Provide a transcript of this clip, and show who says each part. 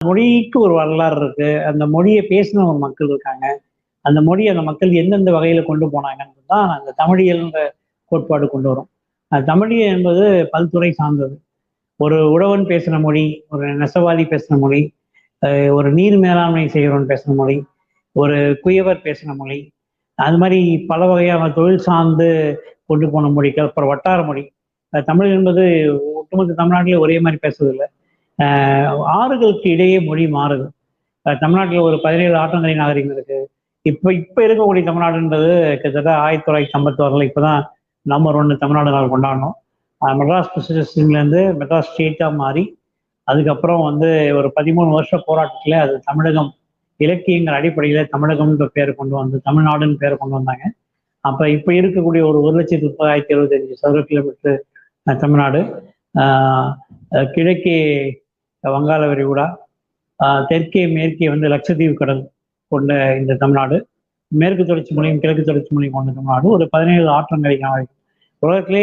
Speaker 1: மொழிக்கு ஒரு வரலாறு இருக்கு. அந்த மொழிய பேசின ஒரு மக்கள் இருக்காங்க. அந்த மொழிய அந்த மக்கள் எந்தெந்த வகையில கொண்டு போனாங்கன்னு தான் அந்த தமிழியல்ன்ற கோட்பாடு கொண்டு வரும். தமிழியல் என்பது பல்துறை சார்ந்தது. ஒரு உழவன் பேசின மொழி, ஒரு நெசவாளி பேசின மொழி, ஒரு நீர் மேலாண்மை செய்கிறவன் பேசின மொழி, ஒரு குயவர் பேசின மொழி, அது மாரி பல வகையான தொழில் சார்ந்து கொண்டு போன மொழிகள். அப்புறம் வட்டார மொழி. தமிழ் என்பது ஒட்டுமொத்த தமிழ்நாட்டிலே ஒரே மாரி பேசுவதில்ல. ஆறுகளுக்கு இடையே மொழி மாறுது. தமிழ்நாட்டில் ஒரு 17 ஆற்றங்கரை நாகரிகம் இருக்கு. இப்ப இப்ப இருக்கக்கூடிய தமிழ்நாடுன்றது கிட்டத்தட்ட 1956ல இப்பதான் நம்பர் 1 தமிழ்நாடு நாள் கொண்டாடணும். மெட்ராஸ் பிரசிடென்சிலேருந்து மெட்ராஸ் ஸ்டேட்டா மாறி அதுக்கப்புறம் வந்து ஒரு 13 வருஷ போராட்டத்துல அது தமிழகம் இலக்கியங்கள் அடிப்படையில தமிழகம்ன்ற பேரை கொண்டு வந்து தமிழ்நாடுன்னு பேரை கொண்டு வந்தாங்க. அப்ப இப்ப இருக்கக்கூடிய ஒரு 1,30,75 சதுர கிலோமீட்டர் தமிழ்நாடு, கிழக்கே வங்காள விரிகுடா, தெற்கே மேற்கே வந்து லட்சத்தீவு கடல் கொண்ட இந்த தமிழ்நாடு, மேற்கு தொடர்ச்சி மலையும் கிழக்கு தொடர்ச்சி மலையும் கொண்ட தமிழ்நாடு ஒரு 17 ஆற்றங்கரை நாகரிகம். உலகத்திலே